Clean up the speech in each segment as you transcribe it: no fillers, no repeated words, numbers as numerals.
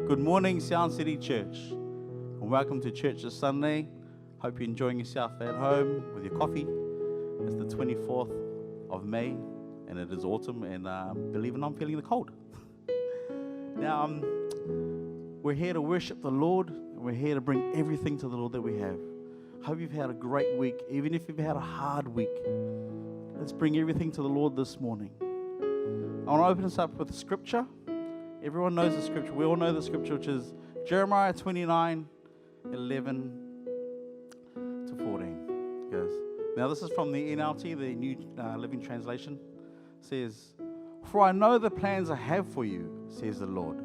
Good morning, Sound City Church, and welcome to church this Sunday. Hope you're enjoying yourself at home with your coffee. It's the 24th of May, and it is autumn, and believe it or not, I'm feeling the cold. Now, we're here to worship the Lord, and we're here to bring everything to the Lord that we have. Hope you've had a great week, even if you've had a hard week. Let's bring everything to the Lord this morning. I want to open us up with scripture. Everyone knows the scripture. We all know the scripture, which is Jeremiah 29:11 to 14. Goes. Now, this is from the NLT, the New Living Translation. It says, "For I know the plans I have for you, says the Lord.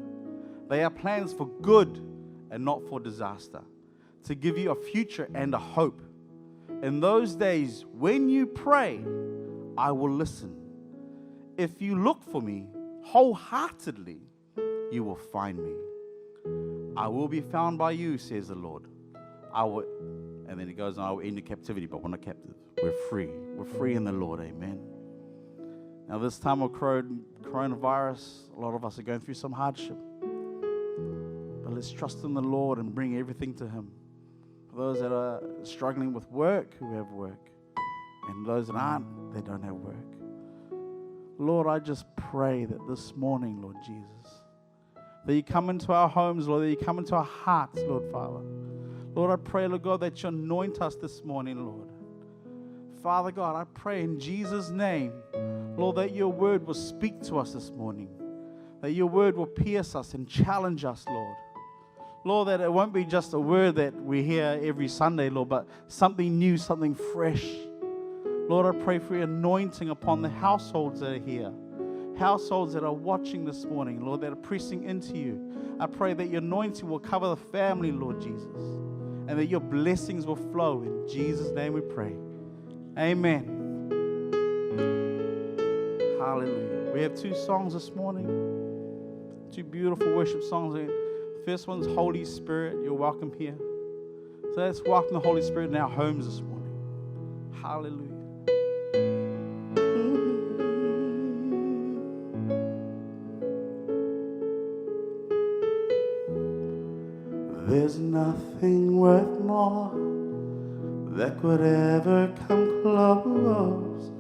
They are plans for good and not for disaster, to give you a future and a hope. In those days, when you pray, I will listen. If you look for me wholeheartedly, you will find me. I will be found by you, says the Lord. I will," and then it goes on, "I will end your captivity," but we're not captive. We're free. We're free in the Lord, amen. Now, this time of coronavirus, a lot of us are going through some hardship. But let's trust in the Lord and bring everything to Him. For those that are struggling with work, who have work. And those that aren't, they don't have work. Lord, I just pray that this morning, Lord Jesus, that you come into our homes, Lord, that you come into our hearts, Lord Father. Lord, I pray, Lord God, that you anoint us this morning, Lord. Father God, I pray in Jesus' name, Lord, that your word will speak to us this morning. That your word will pierce us and challenge us, Lord. Lord, that it won't be just a word that we hear every Sunday, Lord, but something new, something fresh. Lord, I pray for your anointing upon the households that are here. Households that are watching this morning, Lord, that are pressing into you. I pray that your anointing will cover the family, Lord Jesus, and that your blessings will flow. In Jesus' name we pray. Amen. Hallelujah. We have two songs this morning, two beautiful worship songs. The first one's Holy Spirit. You're welcome here. So let's welcome the Holy Spirit in our homes this morning. Hallelujah. There's nothing worth more that could ever come close.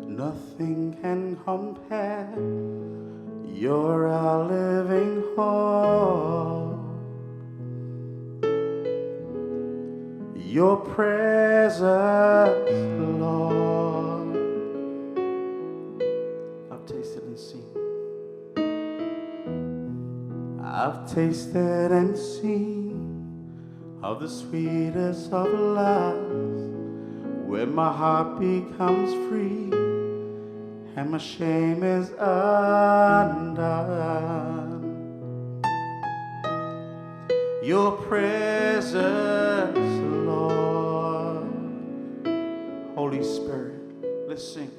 Nothing can compare. You're our living hope. Your presence, Lord. I've tasted and seen. I've tasted and seen of the sweetest of loves, where my heart becomes free and my shame is undone. Your presence, Lord. Holy Spirit, let's sing.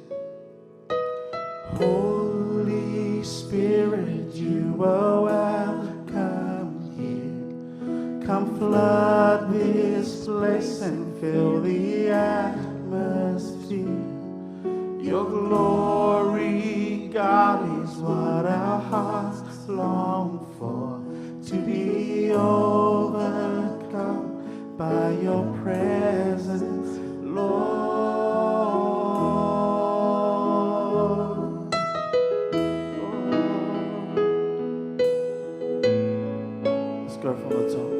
Holy Spirit, you are welcome here. Come flood this place and fill the atmosphere. Your glory, God, is what our hearts long for, to be overcome by your presence, Lord. Let's go from the top.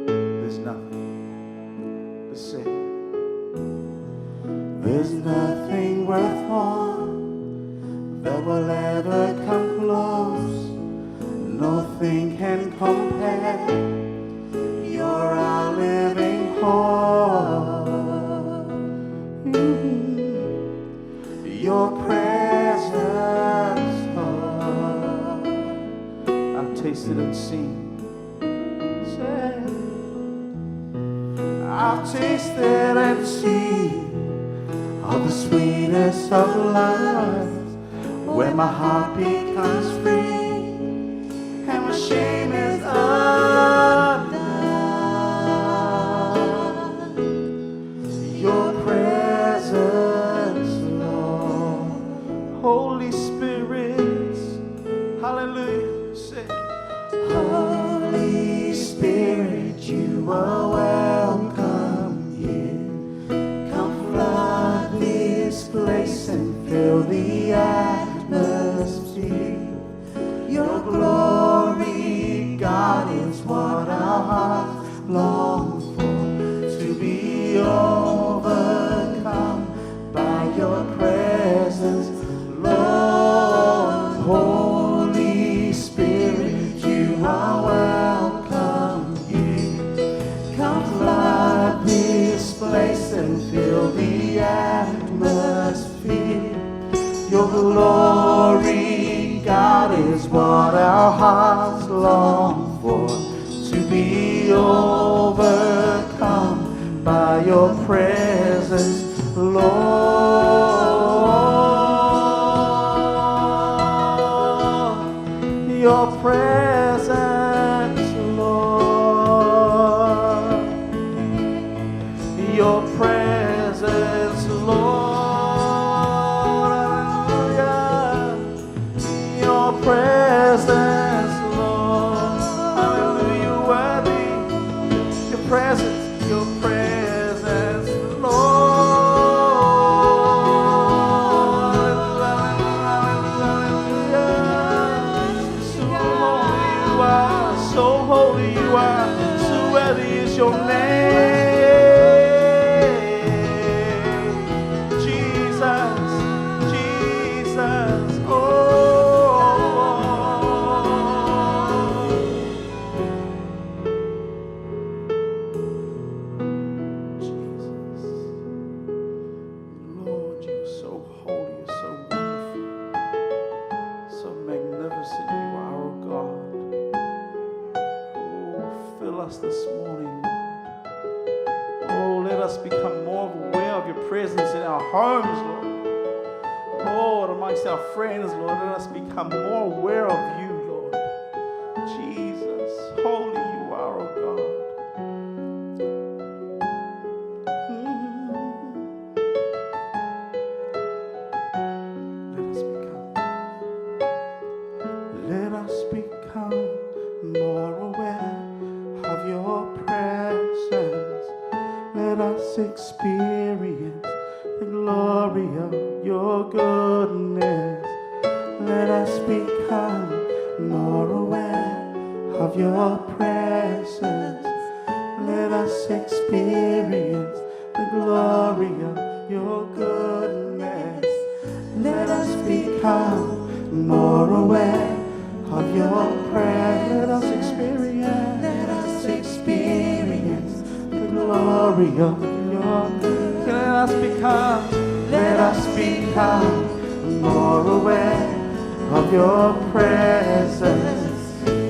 There's nothing. Let's sing. There's nothing worth more that will ever come close. Nothing can compare. You're our living hope. Your presence, Lord. I've tasted and seen. I've tasted and seen of the sweetest of loves, where my heart becomes free and my shame is undone. Your presence, Lord. Holy Spirit, hallelujah. Say, oh. are welcome here. Come flood this place and fill the atmosphere. Your glory, God, is what our hearts long for, to be overcome by your presence, Lord. Holy Spirit, you are welcome here. Come flood this place and fill the atmosphere. Your glory, God, is what our hearts long for, to be overcome by your presence, Lord. Your presence, Lord. Your presence, Lord. Hallelujah. Your presence, Lord. Hallelujah. Worthy. Your presence, Lord. Hallelujah. So holy you are, so holy you are, so worthy is your name. Jesus, Jesus, oh. Lord, you're so holy, you're so wonderful, so magnificent you are, oh God. Oh, fill us this morning, Lord. Oh, let us become more aware of your presence in our homes, Lord. Lord, amongst our friends, Lord, let us become more aware of you, Lord. Jesus, holy you are, oh God. Let us become more aware of your presence. Let us experience the glory of your goodness. Let us become more aware of your presence. Let us experience the glory of your goodness. Let us become more aware of your presence. Let us experience the glory of your goodness. Let us become more aware of your presence.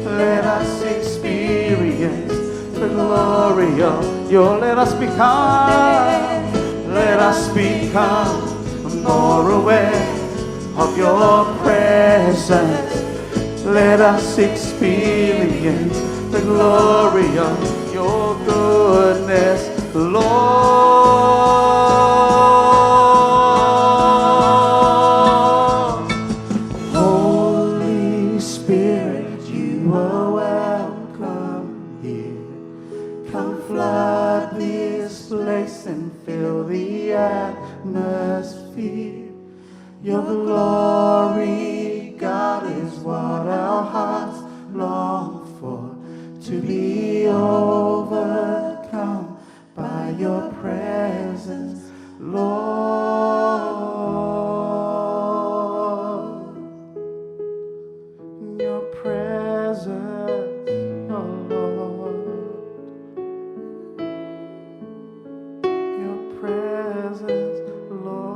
Let us experience the glory of your. Let us become more aware of your presence. Let us experience the glory of your goodness, Lord. Holy Spirit, you are welcome here. Come flood this place and fill the atmosphere. Your glory, God, is what our hearts long for, to be overcome by your presence, Lord. Your presence, oh Lord. Your presence, Lord.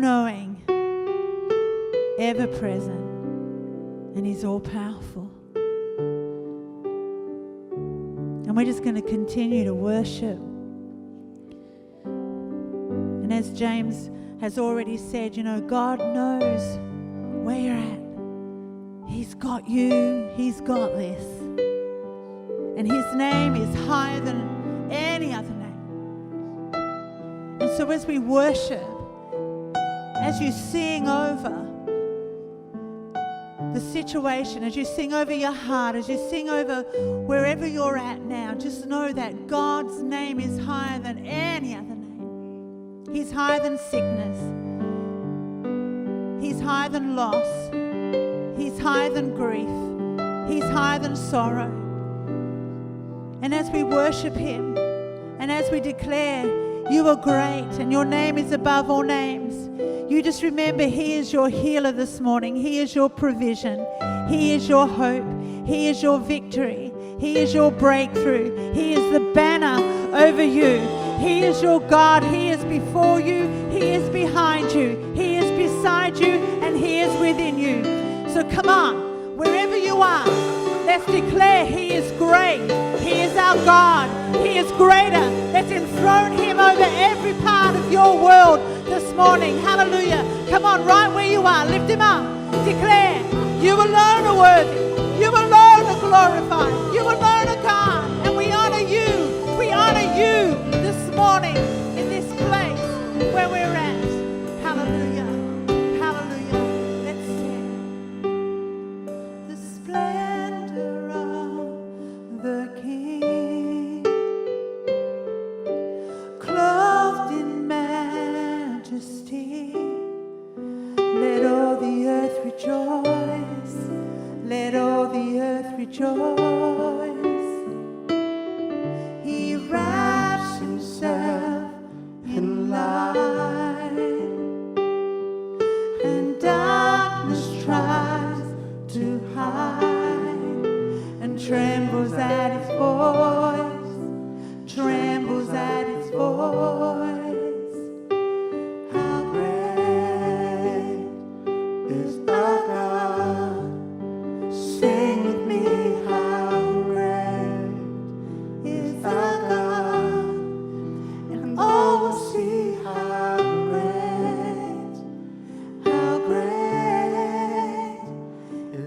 all-knowing, ever-present, and He's all-powerful. And we're just going to continue to worship. And as James has already said, you know, God knows where you're at. He's got you. He's got this. And His name is higher than any other name. And so as we worship, as you sing over the situation, as you sing over your heart, as you sing over wherever you're at now, just know that God's name is higher than any other name. He's higher than sickness. He's higher than loss. He's higher than grief. He's higher than sorrow. And as we worship Him, and as we declare, you are great and your name is above all names, you just remember He is your healer this morning. He is your provision. He is your hope. He is your victory. He is your breakthrough. He is the banner over you. He is your God. He is before you. He is behind you. He is beside you, and He is within you. So come on, wherever you are, let's declare He is great. He is our God. He is greater. Let's enthrone Him over every part of your world this morning. Hallelujah. Come on, right where you are, lift Him up. Declare, you alone are worthy. You alone are glorified. You alone are God. And we honor you. We honor you this morning in this place where we're at. Hallelujah. Hallelujah. Let's sing. The splendor of the King, clothed in majesty. Let all the earth rejoice. Let all the earth rejoice. He wraps Himself in light, and darkness tries to hide, and trembles at His voice, trembles at His voice. How great is our God? Sing with me, how great is our God, and all will see how great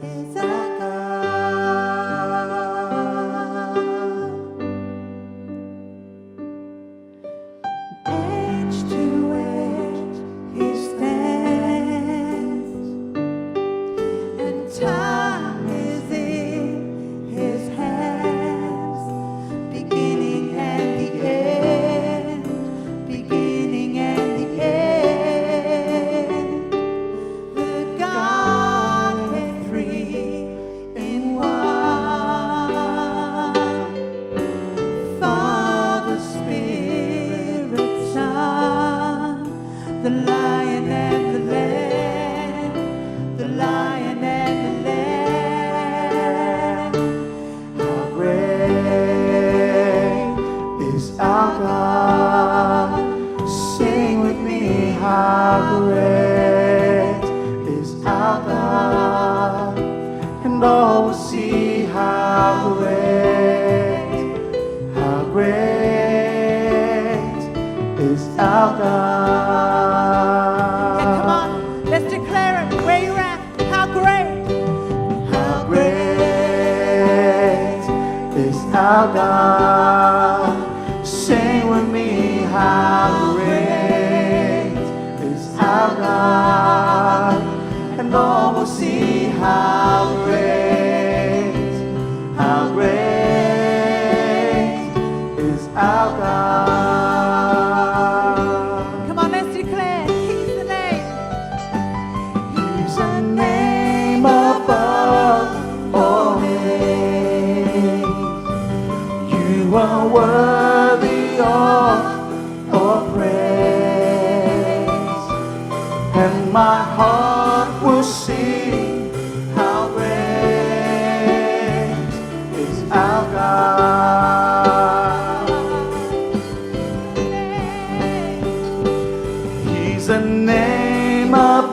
is our God. Age to age He stands, and time is in His hands, beginning and the end, beginning and the end. The Godhead three in one, Father, Spirit, Son, the Lion and the Lamb, the Lion and the Lamb. How great is our God? Sing with me, how great is our God, and all will see how great is our God. Yeah, come on, let's declare it where you're at. How great is our God? Sing with me, how great is our God, and all will see how great is our God. Come on, let's declare, He's the name. He's a name above all names. You are worthy of all praise, and my heart will sing how great is our God. He's a name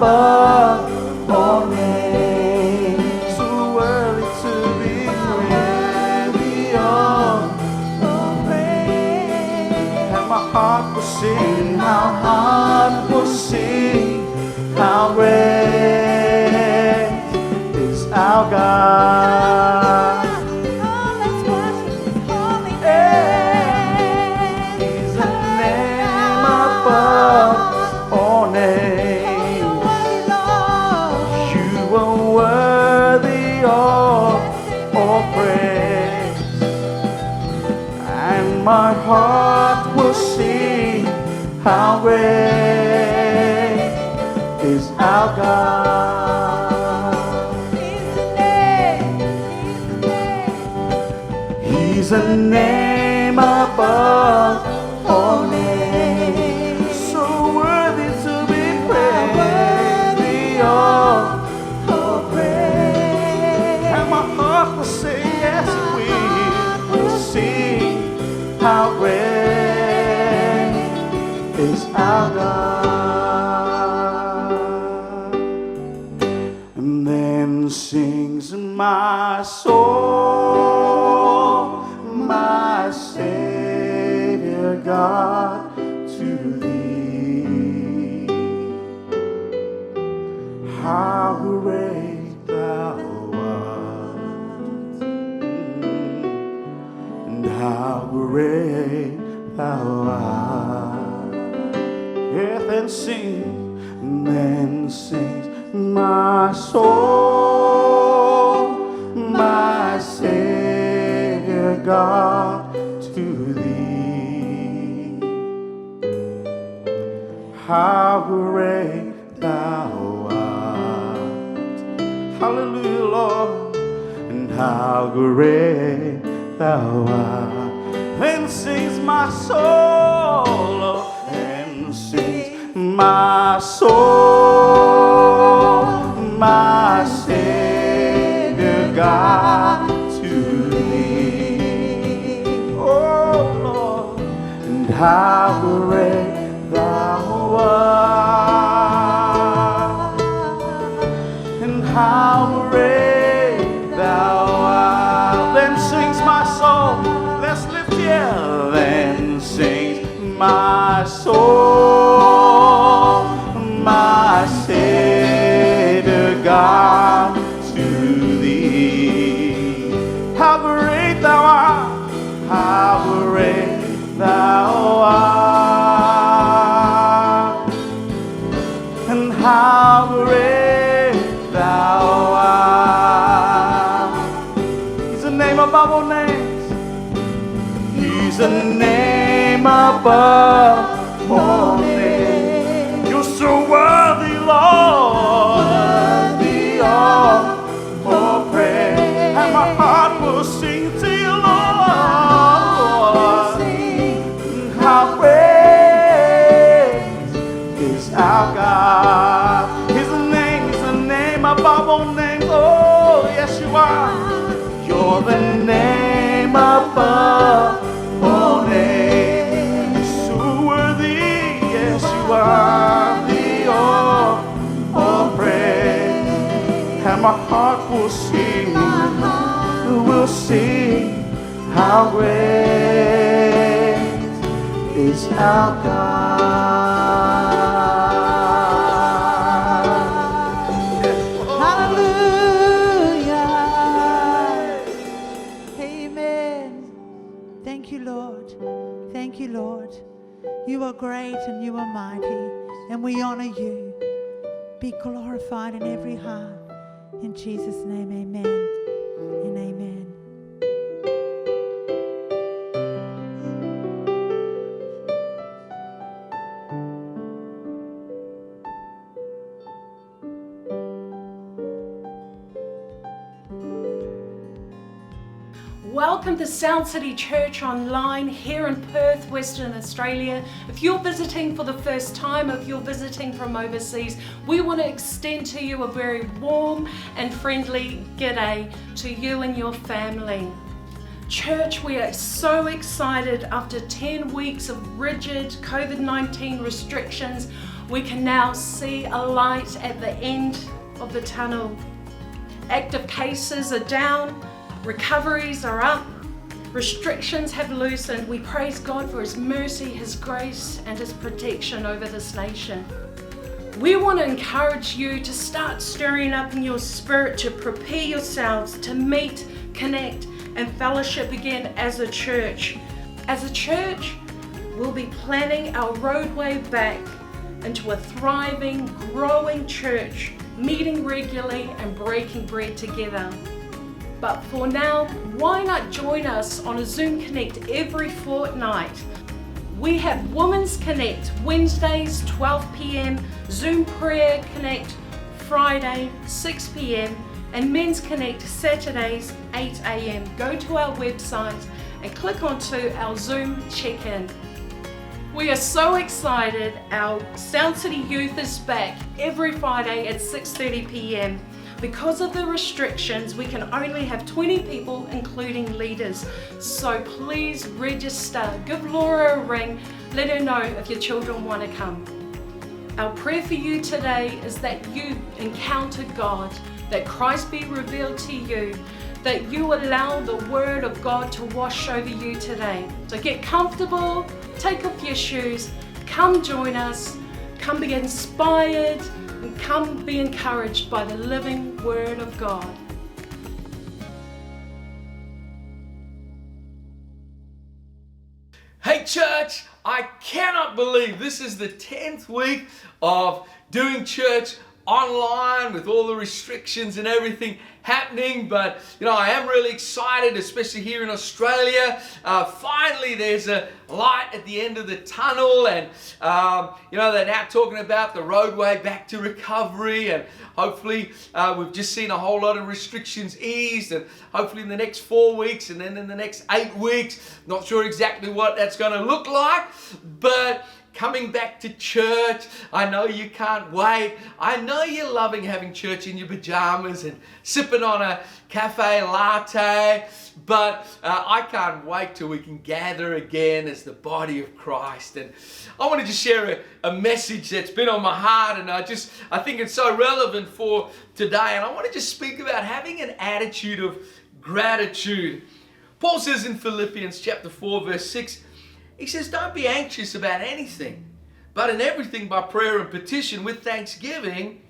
above all names, so worthy to be worthy of all praise. And my heart will sing, my heart will sing, how great is our God. My heart will sing, how great is our God. He's a name above all names, so worthy to be praised, worthy of all praise. And my heart will say, yes, we will sing, how great is our God. And then sings my soul, my Savior God, to thee. How great thou art, and how great thou art. Yeah, then sings my soul, my Savior God, to thee. How great thou art. Hallelujah, Lord. And how great thou art. Then sings my soul, and sings my soul, my Savior God, to thee. Oh Lord, and how great thou art, and how great thou art. Then sings my soul. Let's lift here. Then sings my soul, my Savior God, to thee. How great thou art, how great thou art, and how great thou art. He's a name above all names. He's a name above all names. You're so worthy, Lord, worthy of all praise. And my heart will sing to you, Lord. How great is our God. His name is a name above all names. Oh, yes, you are. You're the name above all names, so worthy, yes, you are the all praise. And my heart will sing, how great is our God. Hallelujah. Amen. Thank you, Lord. Thank you, Lord. You are great and you are mighty, and we honor you. Be glorified in every heart. In Jesus' name, amen and amen. Welcome to Sound City Church Online here in Perth, Western Australia. If you're visiting for the first time, if you're visiting from overseas, we want to extend to you a very warm and friendly g'day to you and your family. Church, we are so excited. After 10 weeks of rigid COVID-19 restrictions, we can now see a light at the end of the tunnel. Active cases are down, recoveries are up, restrictions have loosened. We praise God for His mercy, His grace, and His protection over this nation. We want to encourage you to start stirring up in your spirit to prepare yourselves to meet, connect, and fellowship again as a church. As a church, we'll be planning our roadway back into a thriving, growing church, meeting regularly and breaking bread together. But for now, why not join us on a Zoom Connect every fortnight? We have Women's Connect Wednesdays 12 p.m, Zoom Prayer Connect Friday 6 p.m, and Men's Connect Saturdays 8 a.m. Go to our website and click onto our Zoom check-in. We are so excited. Our Sound City Youth is back every Friday at 6:30 p.m. Because of the restrictions, we can only have 20 people, including leaders. So please register. Give Laura a ring. Let her know if your children want to come. Our prayer for you today is that you encounter God, that Christ be revealed to you, that you allow the Word of God to wash over you today. So get comfortable, take off your shoes, come join us, come be inspired, and come be encouraged by the living Word of God. Hey church, I cannot believe this is the 10th week of doing church online with all the restrictions and everything happening, but I am really excited, especially here in Australia. Finally there's a light at the end of the tunnel, and they're now talking about the roadway back to recovery, and hopefully we've just seen a whole lot of restrictions eased, and hopefully in the next 4 weeks and then in the next 8 weeks, not sure exactly what that's going to look like, but coming back to church, I know you can't wait. I know you're loving having church in your pajamas and sipping on a cafe latte, but I can't wait till we can gather again as the body of Christ. And I want to just share a message that's been on my heart, and I think it's so relevant for today. And I want to just speak about having an attitude of gratitude. Paul says in Philippians chapter 4 verse 6, he says, don't be anxious about anything, but in everything by prayer and petition with thanksgiving,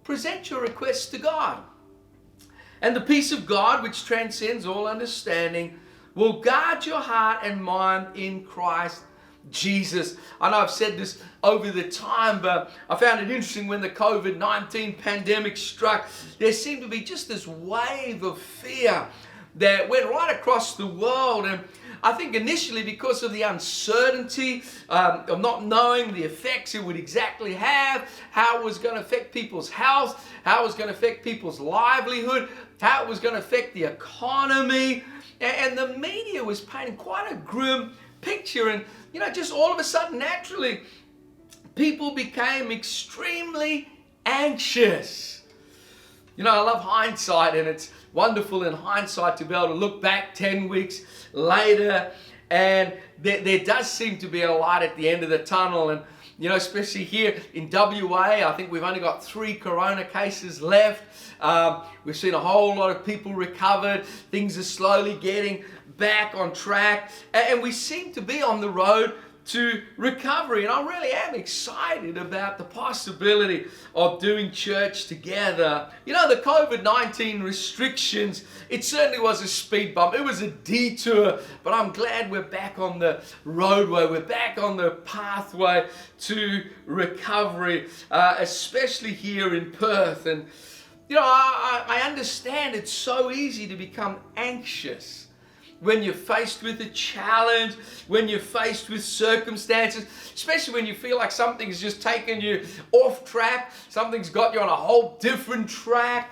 present your requests to God. And the peace of God, which transcends all understanding, will guard your heart and mind in Christ Jesus. I know I've said this over the time, but I found it interesting when the COVID-19 pandemic struck, there seemed to be just this wave of fear that went right across the world. And I think initially because of the uncertainty of not knowing the effects it would exactly have, how it was going to affect people's health, how it was going to affect people's livelihood, how it was going to affect the economy. And the media was painting quite a grim picture. And, just all of a sudden, naturally, people became extremely anxious. I love hindsight, and it's wonderful in hindsight to be able to look back 10 weeks later, and there does seem to be a light at the end of the tunnel. And especially here in WA, I think we've only got 3 corona cases left. We've seen a whole lot of people recovered. Things are slowly getting back on track, and we seem to be on the road to recovery. And I really am excited about the possibility of doing church together. The COVID-19 restrictions, it certainly was a speed bump. It was a detour, but I'm glad we're back on the roadway. We're back on the pathway to recovery, especially here in Perth. And, I understand it's so easy to become anxious when you're faced with a challenge, when you're faced with circumstances, especially when you feel like something's just taken you off track, something's got you on a whole different track.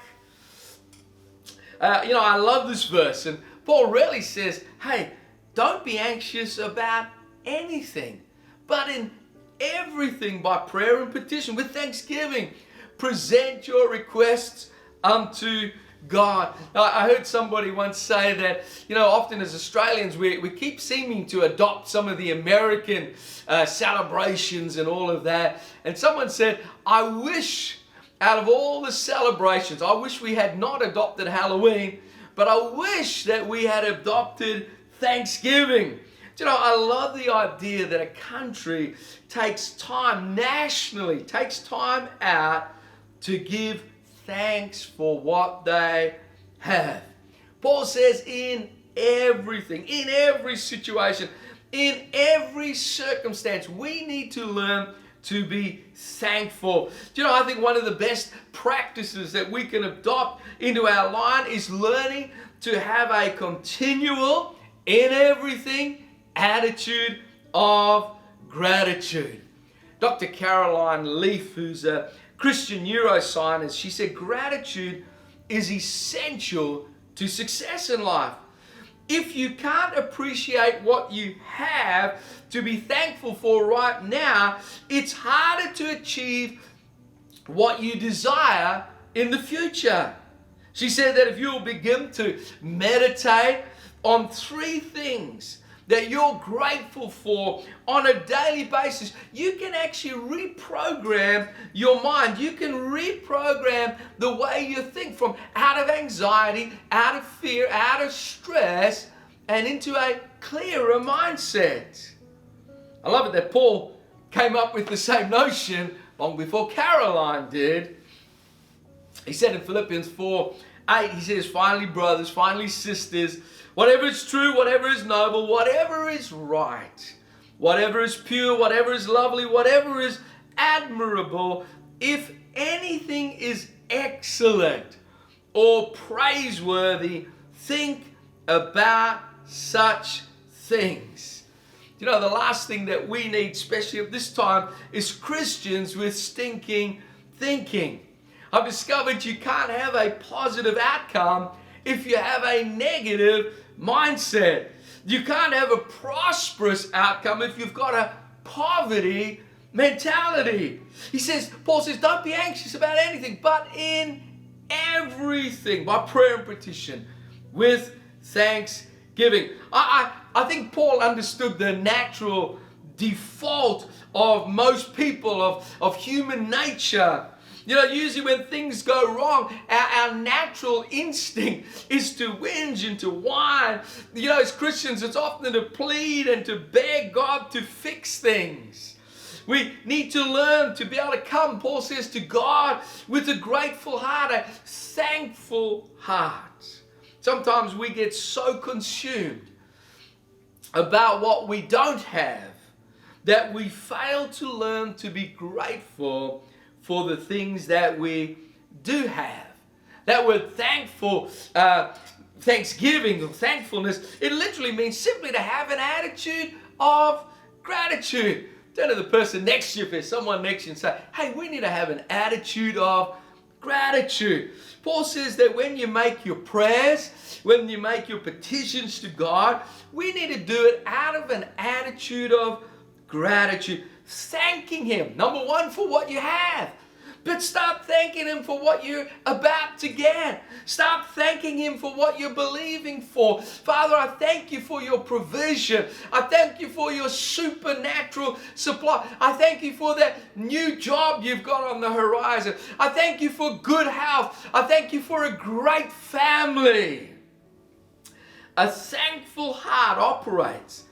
I love this verse, and Paul really says, hey, don't be anxious about anything, but in everything by prayer and petition with thanksgiving, present your requests unto God. I heard somebody once say that, often as Australians, we keep seeming to adopt some of the American celebrations and all of that. And someone said, I wish out of all the celebrations, I wish we had not adopted Halloween, but I wish that we had adopted Thanksgiving. I love the idea that a country takes time, nationally, takes time out to give thanks for what they have. Paul says in everything, in every situation, in every circumstance, we need to learn to be thankful. I think one of the best practices that we can adopt into our line is learning to have a continual, in everything, attitude of gratitude. Dr. Caroline Leaf, who's a Christian neuroscientist, she said gratitude is essential to success in life. If you can't appreciate what you have to be thankful for right now, it's harder to achieve what you desire in the future. She said that if you'll begin to meditate on 3 things that you're grateful for on a daily basis, you can actually reprogram your mind. You can reprogram the way you think from out of anxiety, out of fear, out of stress, and into a clearer mindset. I love it that Paul came up with the same notion long before Caroline did. He said in Philippians 4:8, he says, finally, brothers, finally, sisters, whatever is true, whatever is noble, whatever is right, whatever is pure, whatever is lovely, whatever is admirable, if anything is excellent or praiseworthy, think about such things. The last thing that we need, especially at this time, is Christians with stinking thinking. I've discovered you can't have a positive outcome if you have a negative mindset. You can't have a prosperous outcome if you've got a poverty mentality. Paul says, don't be anxious about anything, but in everything, by prayer and petition, with thanksgiving. I think Paul understood the natural default of most people, of human nature. Usually when things go wrong, our natural instinct is to whinge and to whine. As Christians, it's often to plead and to beg God to fix things. We need to learn to be able to come, Paul says, to God with a grateful heart, a thankful heart. Sometimes we get so consumed about what we don't have that we fail to learn to be grateful for the things that we do have. That word thankful, thanksgiving or thankfulness, it literally means simply to have an attitude of gratitude. Turn to the person next to you, if there's someone next to you, and say, hey, we need to have an attitude of gratitude. Paul says that when you make your prayers, when you make your petitions to God, we need to do it out of an attitude of gratitude. Thanking Him, number one, for what you have. But start thanking Him for what you're about to get. Start thanking Him for what you're believing for. Father, I thank You for Your provision. I thank You for Your supernatural supply. I thank You for that new job You've got on the horizon. I thank You for good health. I thank You for a great family. A thankful heart operates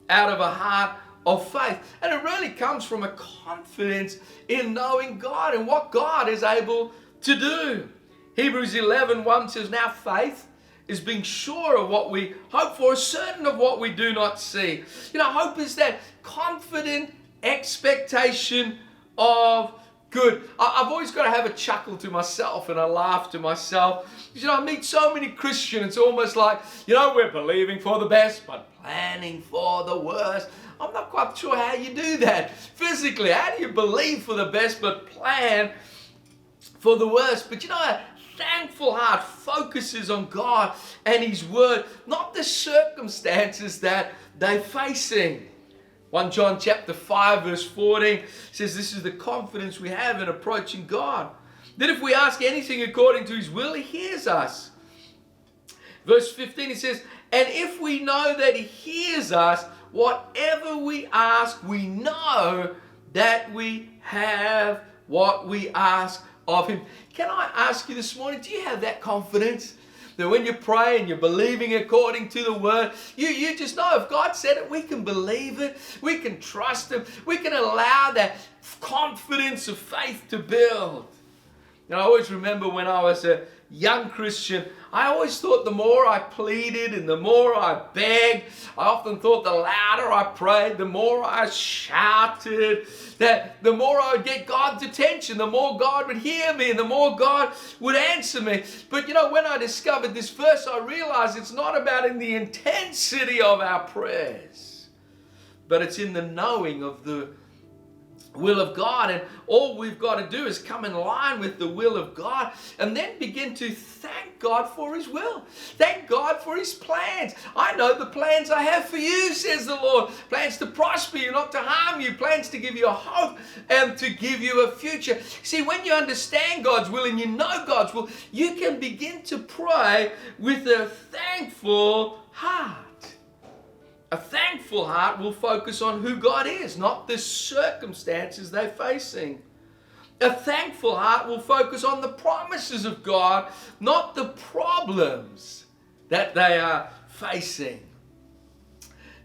out of a heart of faith. And it really comes from a confidence in knowing God and what God is able to do. Hebrews 11:1 says, now faith is being sure of what we hope for, certain of what we do not see. Hope is that confident expectation of good. I've always got to have a chuckle to myself and a laugh to myself. I meet so many Christians, it's almost like, we're believing for the best, but planning for the worst. I'm not quite sure how you do that physically. How do you believe for the best but plan for the worst? But a thankful heart focuses on God and His Word, not the circumstances that they're facing. 1 John chapter 5 verse 14 says this is the confidence we have in approaching God. That if we ask anything according to his will, he hears us. Verse 15, he says, and if we know that he hears us, whatever we ask, we know that we have what we ask of him. Can I ask you this morning, do you have that confidence? That when you pray and you're believing according to the word, you just know if God said it, we can believe it. We can trust him. We can allow that confidence of faith to build. And I always remember when I was a young Christian, I always thought the more I pleaded and the more I begged, I often thought the louder I prayed, the more I shouted, that the more I would get God's attention, the more God would hear me and the more God would answer me. But you know, when I discovered this verse, I realized it's not about in the intensity of our prayers, but it's in the knowing of the will of God. And all we've got to do is come in line with the will of God and then begin to thank God for his will. Thank God for his plans. I know the plans I have for you, says the Lord. Plans to prosper you, not to harm you. Plans to give you a hope and to give you a future. See, when you understand God's will and you know God's will, you can begin to pray with a thankful heart. A thankful heart will focus on who God is, not the circumstances they're facing. A thankful heart will focus on the promises of God, not the problems that they are facing.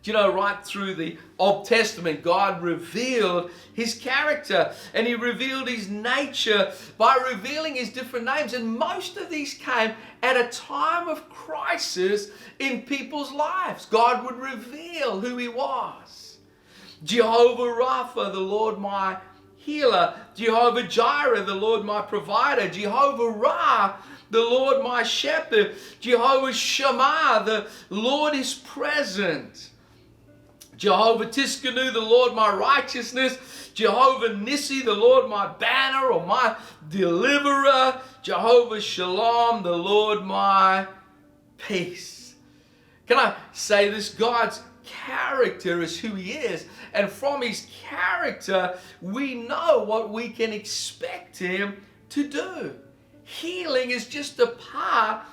Do you know, right through the Old Testament, God revealed his character and he revealed his nature by revealing his different names. And most of these came at a time of crisis in people's lives. God would reveal who he was. Jehovah Rapha, the Lord my healer. Jehovah Jireh, the Lord my provider. Jehovah Ra, the Lord my shepherd. Jehovah Shammah, the Lord is present. Jehovah Tiskanu, the Lord my righteousness. Jehovah Nissi, the Lord my banner or my deliverer. Jehovah Shalom, the Lord my peace. Can I say this? God's character is who he is. And from his character, we know what we can expect him to do. Healing is just a part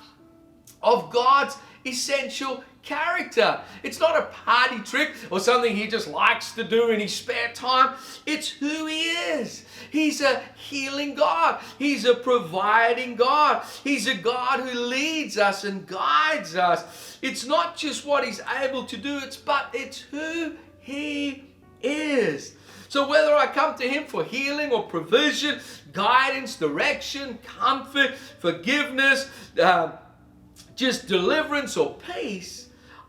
of God's essential character. It's not a party trick or something he just likes to do in his spare time. It's who he is. He's a healing God. He's a providing God. He's a God who leads us and guides us. It's not just what he's able to do, but it's who he is. So whether I come to him for healing or provision, guidance, direction, comfort, forgiveness, just deliverance or peace,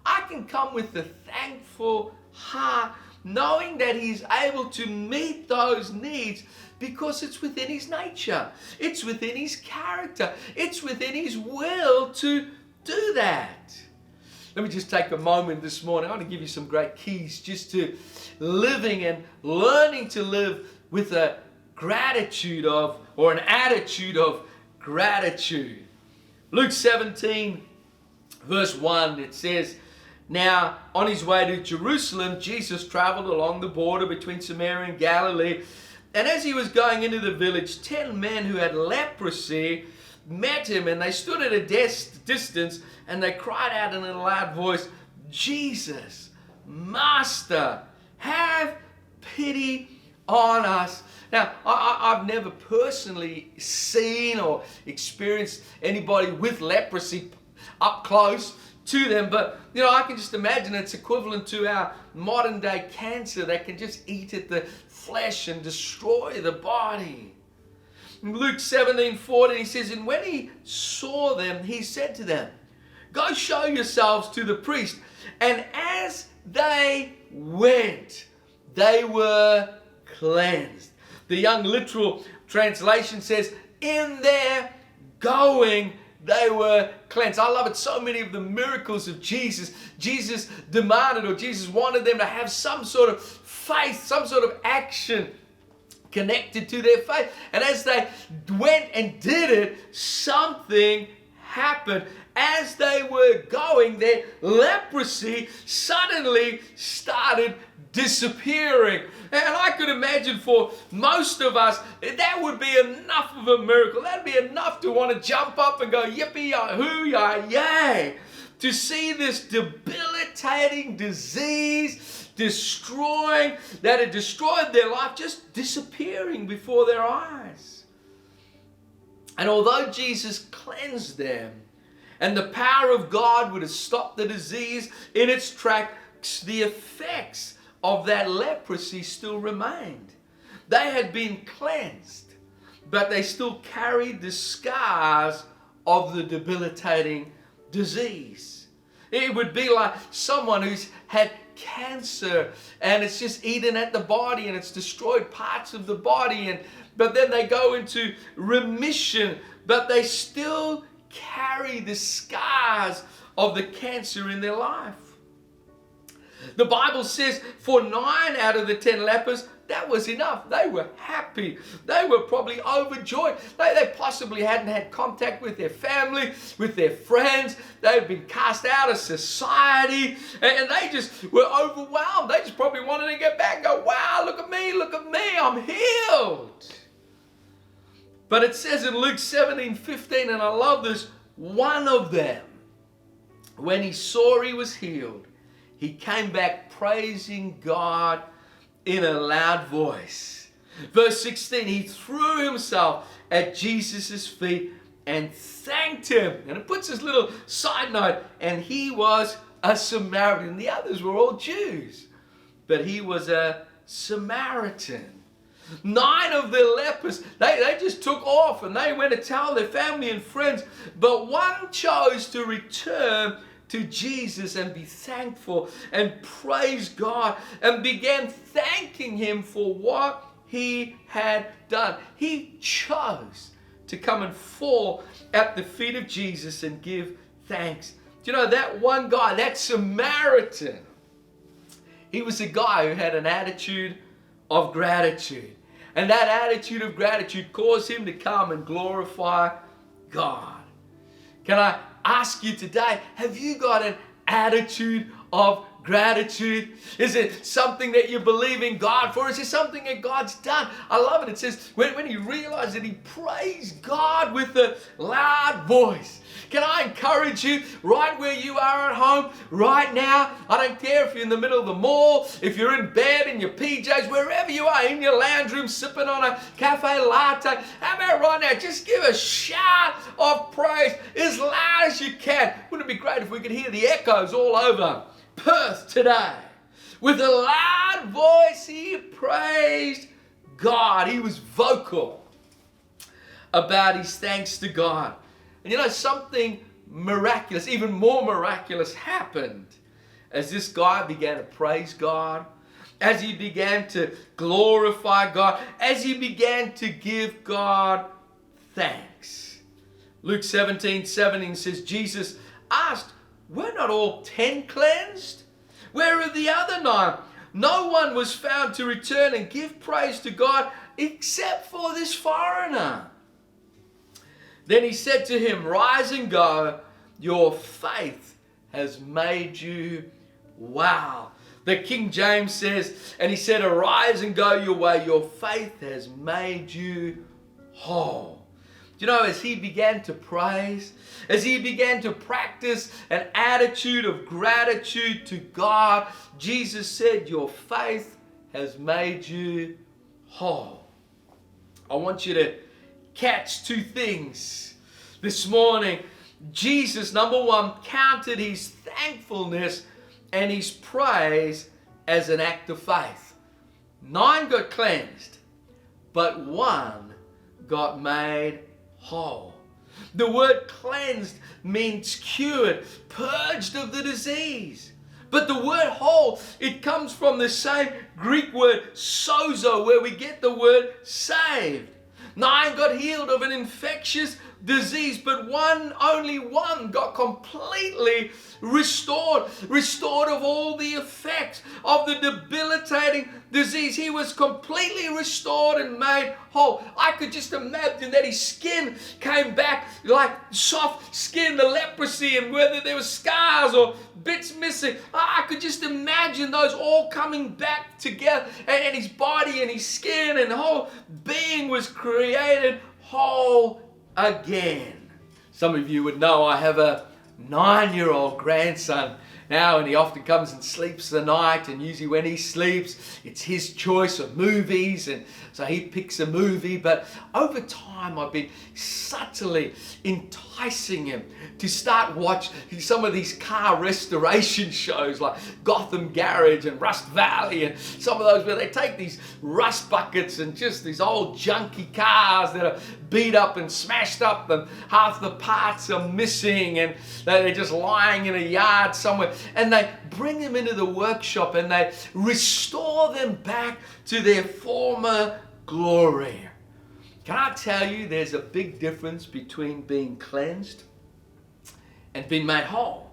I can come with a thankful heart, knowing that he's able to meet those needs because it's within his nature. It's within his character. It's within his will to do that. Let me just take a moment this morning. I want to give you some great keys just to living and learning to live with a gratitude of, or an attitude of gratitude. Luke 17, verse 1, it says, now, on his way to Jerusalem, Jesus traveled along the border between Samaria and Galilee. And as he was going into the village, 10 men who had leprosy met him, and they stood at a distance, and they cried out in a loud voice, Jesus, Master, have pity on us. Now, I've never personally seen or experienced anybody with leprosy up close to them, but you know, I can just imagine it's equivalent to our modern day cancer that can just eat at the flesh and destroy the body. In Luke 17:40, he says, and when he saw them, he said to them, go show yourselves to the priest. And as they went, they were cleansed. The Young Literal Translation says, in their going, they were cleansed. I love it. So many of the miracles of Jesus demanded, or Jesus wanted them to have some sort of faith, some sort of action connected to their faith. And as they went and did it, something happened, as they were going, their leprosy suddenly started disappearing. And I could imagine for most of us, that would be enough of a miracle. That'd be enough to want to jump up and go, yippee-yay, to see this debilitating disease that had destroyed their life, just disappearing before their eyes. And although Jesus cleansed them, and the power of God would have stopped the disease in its tracks, the effects of that leprosy still remained. They had been cleansed, but they still carried the scars of the debilitating disease. It would be like someone who's had cancer and it's just eaten at the body and it's destroyed parts of the body, but then they go into remission, but they still carry the scars of the cancer in their life. The Bible says for 9 out of the 10 lepers, that was enough. They were happy. They were probably overjoyed. They possibly hadn't had contact with their family, with their friends. They had been cast out of society, and they just were overwhelmed. They just probably wanted to get back and go, wow, look at me, I'm healed. But it says in Luke 17:15, and I love this, one of them, when he saw he was healed, he came back praising God in a loud voice. Verse 16, he threw himself at Jesus' feet and thanked him. And it puts this little side note, and he was a Samaritan. The others were all Jews, but he was a Samaritan. 9 of the lepers, they just took off and they went to tell their family and friends, but one chose to return to Jesus and be thankful and praise God and began thanking him for what he had done. He chose to come and fall at the feet of Jesus and give thanks. Do you know that one guy, that Samaritan, he was a guy who had an attitude of gratitude. And that attitude of gratitude caused him to come and glorify God. Can I ask you today, have you got an attitude of gratitude? Is it something that you believe in God for? Is it something that God's done? I love it. It says when he realized that he praised God with a loud voice. Can I encourage you right where you are at home right now? I don't care if you're in the middle of the mall, if you're in bed in your PJs, wherever you are, in your lounge room sipping on a cafe latte. How about right now? Just give a shout of praise as loud as you can. Wouldn't it be great if we could hear the echoes all over Perth today? With a loud voice, he praised God. He was vocal about his thanks to God. And you know, something miraculous, even more miraculous, happened as this guy began to praise God, as he began to glorify God, as he began to give God thanks. Luke 17:17 says, Jesus asked, were not all 10 cleansed? Where are the other 9? No one was found to return and give praise to God except for this foreigner. Then he said to him, rise and go, your faith has made you well. The King James says, and he said, arise and go your way, your faith has made you whole. Do you know, as he began to praise, as he began to practice an attitude of gratitude to God, Jesus said, your faith has made you whole. I want you to catch 2 things this morning. Jesus, number 1, counted his thankfulness and his praise as an act of faith. 9 got cleansed, but 1 got made whole. The word cleansed means cured, purged of the disease. But the word whole, it comes from the same Greek word sozo, where we get the word saved. 9 got healed of an infectious disease, but only one got completely restored of all the effects of the debilitating disease. He was completely restored and made whole. I could just imagine that his skin came back like soft skin, the leprosy, and whether there were scars or bits missing, I could just imagine those all coming back together, and his body and his skin and the whole being was created whole again. Some of you would know I have a 9-year-old grandson now, and he often comes and sleeps the night, and usually when he sleeps, it's his choice of movies, and so he picks a movie. But over time, I've been subtly enticing him to start watching some of these car restoration shows like Gotham Garage and Rust Valley, and some of those where they take these rust buckets and just these old junky cars that are beat up and smashed up, and half the parts are missing, and they're just lying in a yard somewhere, and they bring them into the workshop and they restore them back to their former glory. Can I tell you, there's a big difference between being cleansed and being made whole.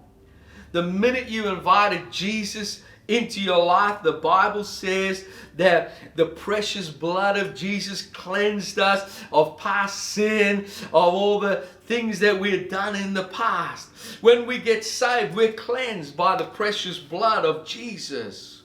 The minute you invited Jesus into your life, the Bible says that the precious blood of Jesus cleansed us of past sin, of all the things that we had done in the past. When we get saved, we're cleansed by the precious blood of Jesus.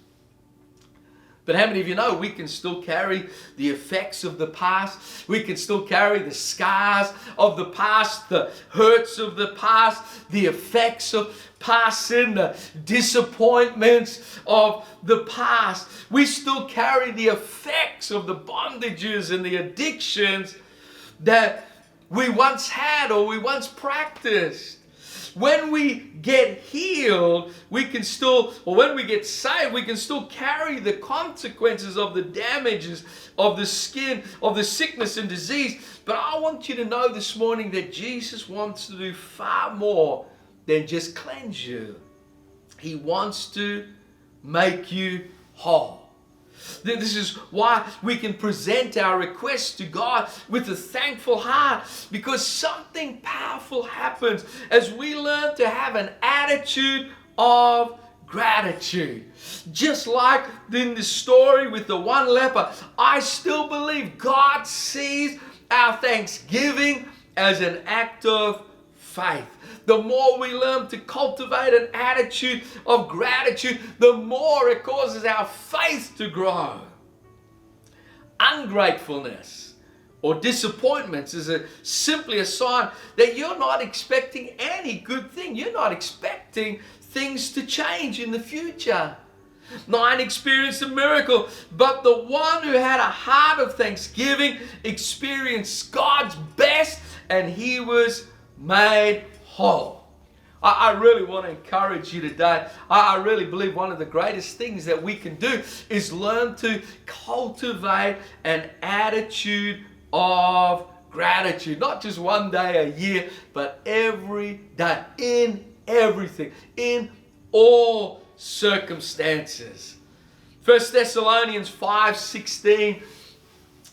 But how many of you know we can still carry the effects of the past? We can still carry the scars of the past, the hurts of the past, the effects of past sin, the disappointments of the past. We still carry the effects of the bondages and the addictions that we once had or we once practiced. When we get healed, we can still, or when we get saved, we can still carry the consequences of the damages of the skin, of the sickness and disease. But I want you to know this morning that Jesus wants to do far more than just cleanse you. He wants to make you whole. This is why we can present our requests to God with a thankful heart, because something powerful happens as we learn to have an attitude of gratitude. Just like in the story with the one leper, I still believe God sees our thanksgiving as an act of faith. The more we learn to cultivate an attitude of gratitude, the more it causes our faith to grow. Ungratefulness or disappointments is simply a sign that you're not expecting any good thing. You're not expecting things to change in the future. 9 experienced a miracle, but the one who had a heart of thanksgiving experienced God's best, and he was made whole. I really want to encourage you today. I really believe one of the greatest things that we can do is learn to cultivate an attitude of gratitude. Not just one day a year, but every day, in everything, in all circumstances. 1 Thessalonians 5:16,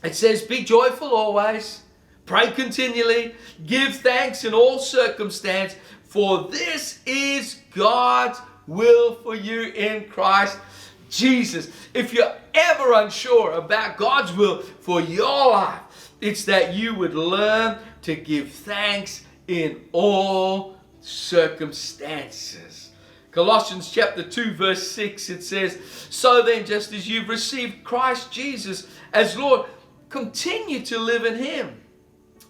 it says, "Be joyful always, pray continually, give thanks in all circumstance, for this is God's will for you in Christ Jesus." If you're ever unsure about God's will for your life, it's that you would learn to give thanks in all circumstances. Colossians chapter 2 verse 6, it says, "So then, just as you've received Christ Jesus as Lord, continue to live in Him."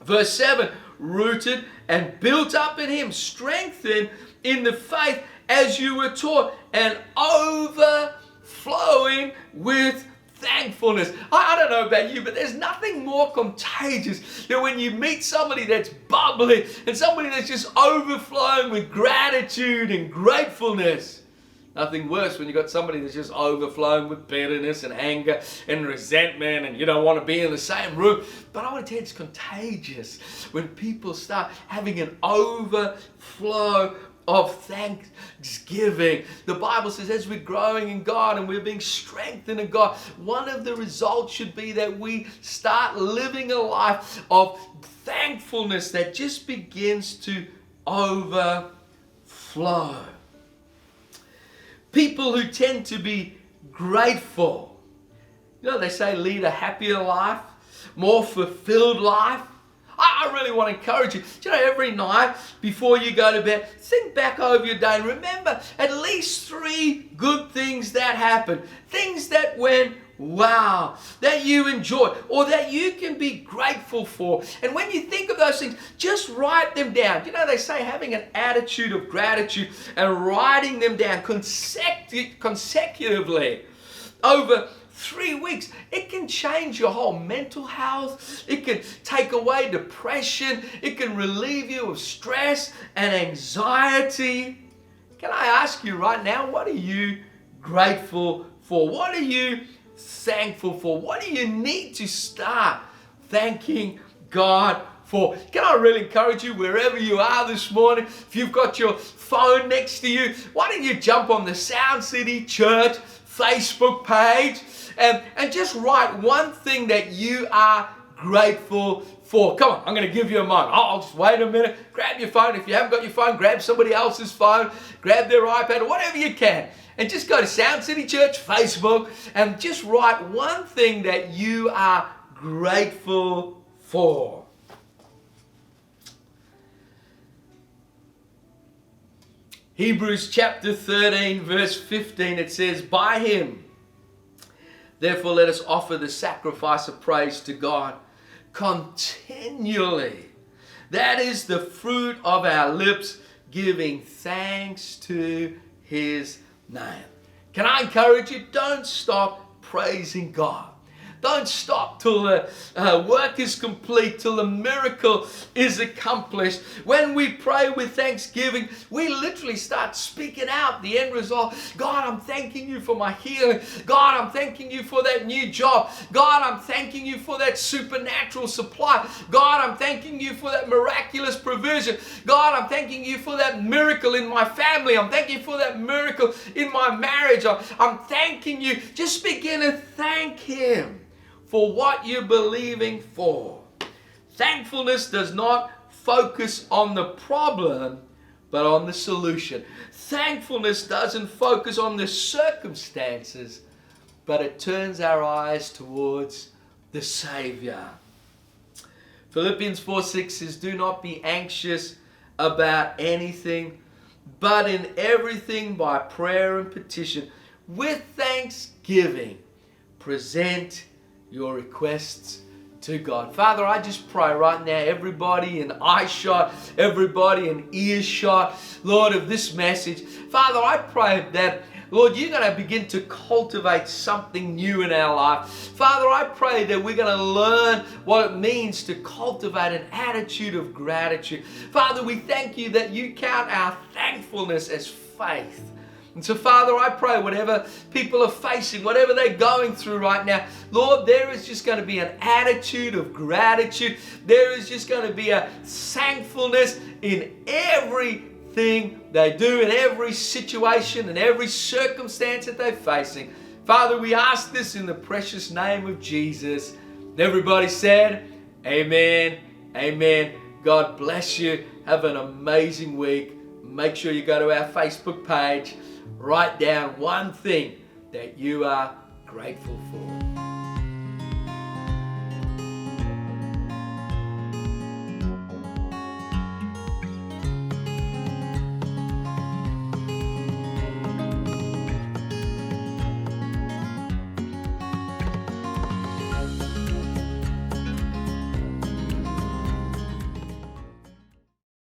Verse 7, "Rooted and built up in Him, strengthened in the faith as you were taught, and overflowing with thankfulness." I don't know about you, but there's nothing more contagious than when you meet somebody that's bubbly and somebody that's just overflowing with gratitude and gratefulness. Nothing worse when you got somebody that's just overflowing with bitterness and anger and resentment, and you don't want to be in the same room. But I want to tell you, it's contagious when people start having an overflow of thanksgiving. The Bible says as we're growing in God and we're being strengthened in God, one of the results should be that we start living a life of thankfulness that just begins to overflow. People who tend to be grateful, they say lead a happier life, more fulfilled life. I really want to encourage you, every night before you go to bed, think back over your day and remember at least 3 good things that happened. Things that went wow, that you enjoyed or that you can be grateful for. And when you think of those things, just write them down. They say having an attitude of gratitude and writing them down consecutively over 3 weeks, it can change your whole mental health. It can take away depression. It can relieve you of stress and anxiety. Can I ask you right now, what are you grateful for? What are you thankful for? What do you need to start thanking God for? Can I really encourage you, wherever you are this morning, if you've got your phone next to you, why don't you jump on the Sound City Church Facebook page and just write one thing that you are grateful for. Come on, I'm going to give you a moment. I'll just wait a minute. Grab your phone. If you haven't got your phone, grab somebody else's phone. Grab their iPad or whatever you can. And just go to Sound City Church Facebook and just write one thing that you are grateful for. Hebrews chapter 13 verse 15, it says, by him therefore let us offer the sacrifice of praise to God continually. That is the fruit of our lips, giving thanks to his name. Can I encourage you? Don't stop praising God. Don't stop till the work is complete, till the miracle is accomplished. When we pray with thanksgiving, we literally start speaking out the end result. God, I'm thanking you for my healing. God, I'm thanking you for that new job. God, I'm thanking you for that supernatural supply. God, I'm thanking you for that miraculous provision. God, I'm thanking you for that miracle in my family. I'm thanking you for that miracle in my marriage. I'm thanking you. Just begin to thank him for what you're believing for. Thankfulness does not focus on the problem, but on the solution. Thankfulness doesn't focus on the circumstances, but it turns our eyes towards the Savior. Philippians 4:6 says, do not be anxious about anything, but in everything by prayer and petition, with thanksgiving, present your requests to God. Father, I just pray right now, everybody in eyeshot, everybody in earshot, Lord, of this message, Father, I pray that, Lord, you're going to begin to cultivate something new in our life. Father, I pray that we're going to learn what it means to cultivate an attitude of gratitude. Father, we thank you that you count our thankfulness as faith. And so, Father, I pray whatever people are facing, whatever they're going through right now, Lord, there is just going to be an attitude of gratitude. There is just going to be a thankfulness in everything they do, in every situation, in every circumstance that they're facing. Father, we ask this in the precious name of Jesus. And everybody said, amen, amen. God bless you. Have an amazing week. Make sure you go to our Facebook page. Write down one thing that you are grateful for.